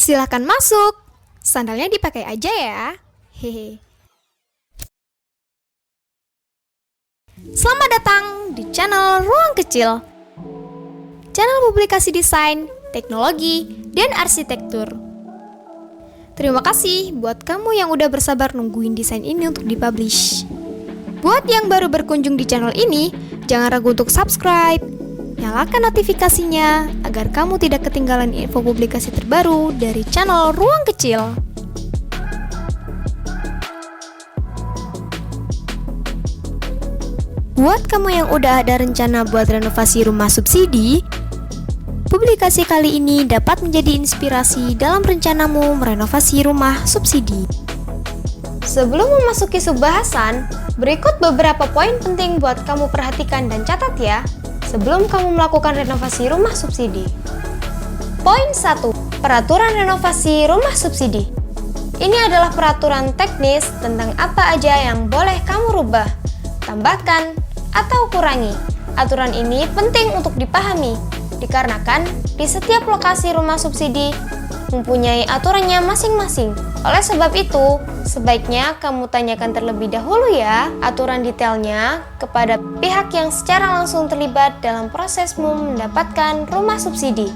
Silahkan masuk. Sandalnya dipakai aja ya. Hehe. Selamat datang di channel Ruang Kecil. Channel publikasi desain, teknologi, dan arsitektur. Terima kasih buat kamu yang udah bersabar nungguin desain ini untuk dipublish. Buat yang baru berkunjung di channel ini, jangan ragu untuk subscribe. Nyalakan notifikasinya agar kamu tidak ketinggalan info publikasi terbaru dari channel Ruang Kecil. Buat kamu yang udah ada rencana buat renovasi rumah subsidi, publikasi kali ini dapat menjadi inspirasi dalam rencanamu merenovasi rumah subsidi. Sebelum memasuki subbahasan, berikut beberapa poin penting buat kamu perhatikan dan catat ya, sebelum kamu melakukan renovasi rumah subsidi. Poin 1. Peraturan renovasi rumah subsidi. Ini adalah peraturan teknis tentang apa aja yang boleh kamu rubah, tambahkan, atau kurangi. Aturan ini penting untuk dipahami, dikarenakan di setiap lokasi rumah subsidi mempunyai aturannya masing-masing. Oleh sebab itu, sebaiknya kamu tanyakan terlebih dahulu ya aturan detailnya kepada pihak yang secara langsung terlibat dalam prosesmu mendapatkan rumah subsidi.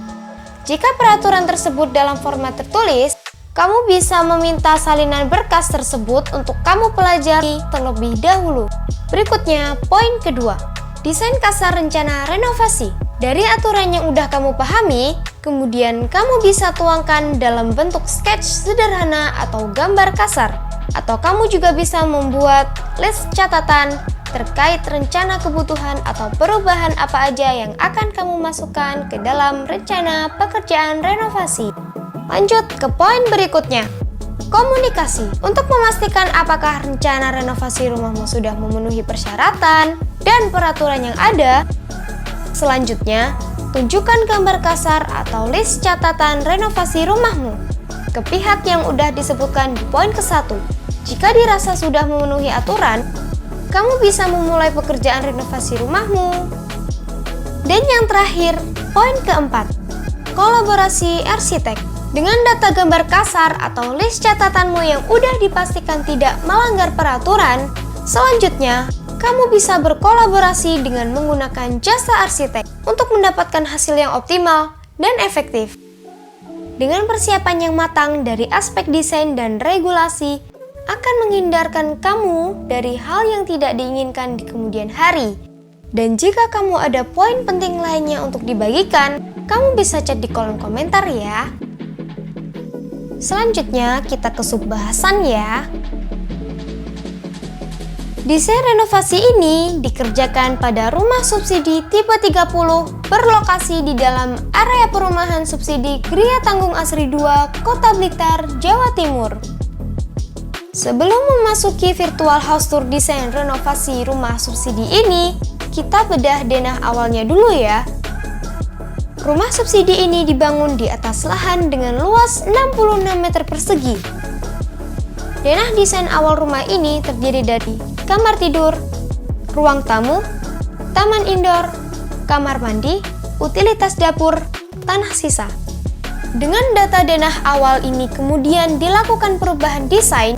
Jika peraturan tersebut dalam format tertulis, kamu bisa meminta salinan berkas tersebut untuk kamu pelajari terlebih dahulu. Berikutnya, poin kedua, desain kasar rencana renovasi. Dari aturan yang udah kamu pahami, kemudian kamu bisa tuangkan dalam bentuk sketch sederhana atau gambar kasar. Atau kamu juga bisa membuat list catatan terkait rencana kebutuhan atau perubahan apa aja yang akan kamu masukkan ke dalam rencana pekerjaan renovasi. Lanjut ke poin berikutnya, komunikasi. Untuk memastikan apakah rencana renovasi rumahmu sudah memenuhi persyaratan dan peraturan yang ada, selanjutnya, tunjukkan gambar kasar atau list catatan renovasi rumahmu ke pihak yang udah disebutkan di poin ke-1. Jika dirasa sudah memenuhi aturan, kamu bisa memulai pekerjaan renovasi rumahmu. Dan yang terakhir, poin keempat, kolaborasi arsitek. Dengan data gambar kasar atau list catatanmu yang udah dipastikan tidak melanggar peraturan, selanjutnya, kamu bisa berkolaborasi dengan menggunakan jasa arsitek untuk mendapatkan hasil yang optimal dan efektif. Dengan persiapan yang matang dari aspek desain dan regulasi, akan menghindarkan kamu dari hal yang tidak diinginkan di kemudian hari. Dan jika kamu ada poin penting lainnya untuk dibagikan, kamu bisa chat di kolom komentar ya. Selanjutnya kita ke subbahasan ya. Desain renovasi ini dikerjakan pada rumah subsidi tipe 30 berlokasi di dalam area perumahan subsidi Gria Tanggung Asri 2, Kota Blitar, Jawa Timur. Sebelum memasuki virtual house tour desain renovasi rumah subsidi ini, kita bedah denah awalnya dulu ya. Rumah subsidi ini dibangun di atas lahan dengan luas 66 meter persegi. Denah desain awal rumah ini terdiri dari kamar tidur, ruang tamu, taman indoor, kamar mandi, utilitas dapur, tanah sisa. Dengan data denah awal ini kemudian dilakukan perubahan desain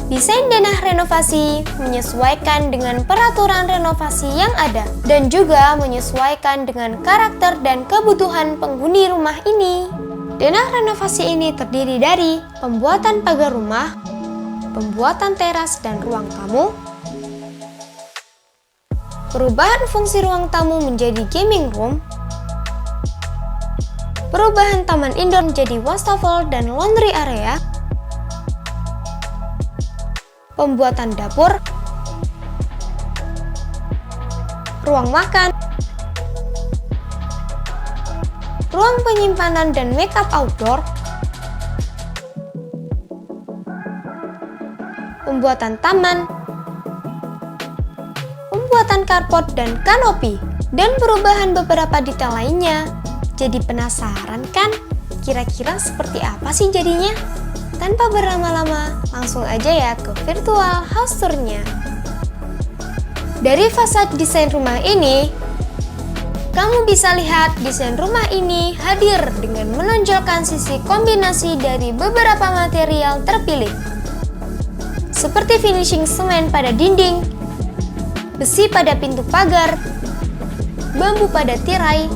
denah renovasi menyesuaikan dengan peraturan renovasi yang ada dan juga menyesuaikan dengan karakter dan kebutuhan penghuni rumah ini. Denah renovasi ini terdiri dari pembuatan pagar rumah, pembuatan teras dan ruang tamu, perubahan fungsi ruang tamu menjadi gaming room, perubahan taman indoor menjadi wastafel dan laundry area, pembuatan dapur, ruang makan, ruang penyimpanan dan makeup outdoor, pembuatan taman, pembuatan carport dan kanopi, dan perubahan beberapa detail lainnya. Jadi penasaran kan? Kira-kira seperti apa sih jadinya? Tanpa berlama-lama, langsung aja ya ke virtual house tour-nya. Dari fasad desain rumah ini, Kamu bisa lihat desain rumah ini hadir dengan menonjolkan sisi kombinasi dari beberapa material terpilih, seperti finishing semen pada dinding, besi pada pintu pagar, bambu pada tirai,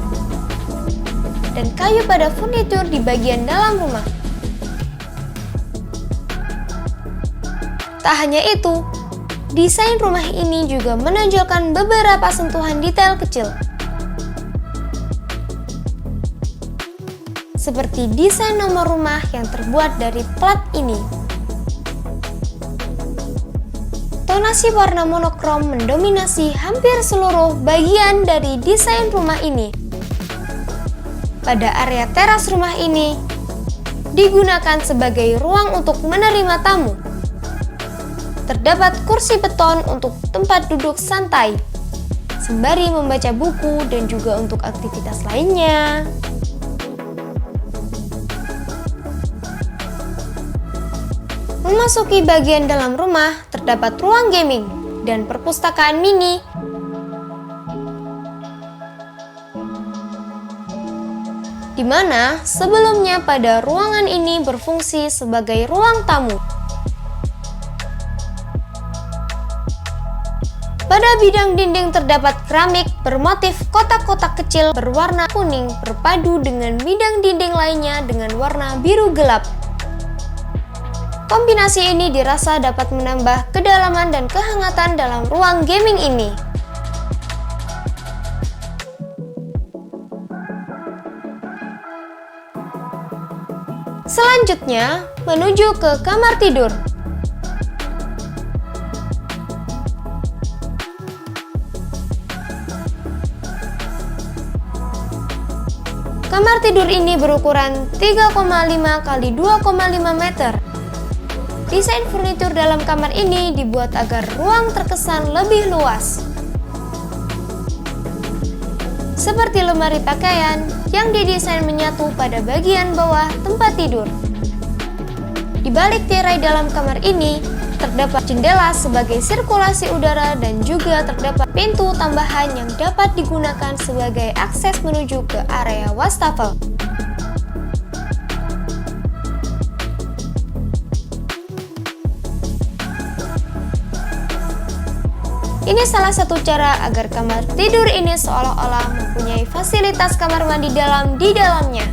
dan kayu pada furnitur di bagian dalam rumah. Tak hanya itu, desain rumah ini juga menonjolkan beberapa sentuhan detail kecil, seperti desain nomor rumah yang terbuat dari plat ini. Tonasi warna monokrom mendominasi hampir seluruh bagian dari desain rumah ini. Pada area teras rumah ini digunakan sebagai ruang untuk menerima tamu. Terdapat kursi beton untuk tempat duduk santai, sembari membaca buku dan juga untuk aktivitas lainnya. Memasuki bagian dalam rumah, terdapat ruang gaming dan perpustakaan mini. Di mana sebelumnya pada ruangan ini berfungsi sebagai ruang tamu. Pada bidang dinding terdapat keramik bermotif kotak-kotak kecil berwarna kuning berpadu dengan bidang dinding lainnya dengan warna biru gelap. Kombinasi ini dirasa dapat menambah kedalaman dan kehangatan dalam ruang gaming ini. Selanjutnya, menuju ke kamar tidur. Kamar tidur ini berukuran 3,5 x 2,5 meter. Desain furnitur dalam kamar ini dibuat agar ruang terkesan lebih luas, seperti lemari pakaian yang didesain menyatu pada bagian bawah tempat tidur. Di balik tirai dalam kamar ini, terdapat jendela sebagai sirkulasi udara dan juga terdapat pintu tambahan yang dapat digunakan sebagai akses menuju ke area wastafel. Ini salah satu cara agar kamar tidur ini seolah-olah mempunyai fasilitas kamar mandi dalam di dalamnya.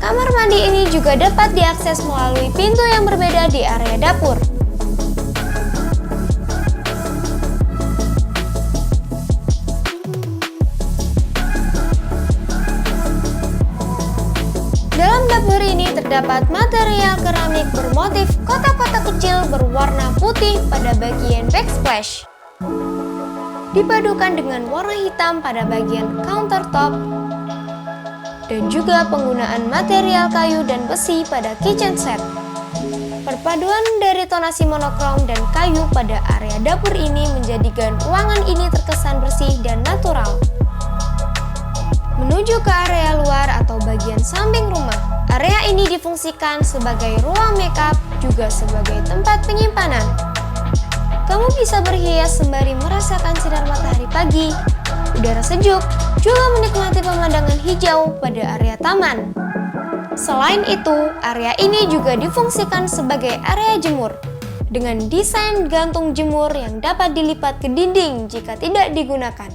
Kamar mandi ini juga dapat diakses melalui pintu yang berbeda di area dapur. Dalam dapur ini terdapat material keramik bermotif kotak-kotak kecil berwarna putih pada bagian backsplash, dipadukan dengan warna hitam pada bagian countertop, dan juga penggunaan material kayu dan besi pada kitchen set. Perpaduan dari tonasi monokrom dan kayu pada area dapur ini menjadikan ruangan ini terkesan bersih dan natural. Menuju ke area luar atau bagian samping rumah, area ini difungsikan sebagai ruang makeup juga sebagai tempat penyimpanan. Kamu bisa berhias sembari merasakan sinar matahari pagi, udara sejuk, juga menikmati pemandangan hijau pada area taman. Selain itu, area ini juga difungsikan sebagai area jemur dengan desain gantung jemur yang dapat dilipat ke dinding jika tidak digunakan.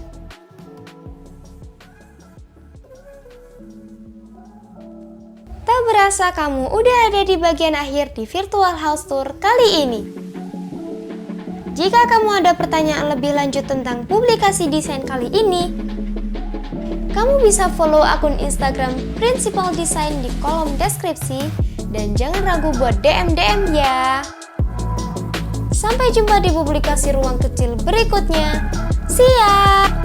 Tak berasa kamu udah ada di bagian akhir di Virtual House Tour kali ini. Jika kamu ada pertanyaan lebih lanjut tentang publikasi desain kali ini, kamu bisa follow akun Instagram Principal Design di kolom deskripsi dan jangan ragu buat DM ya. Sampai jumpa di publikasi ruang kecil berikutnya. See ya!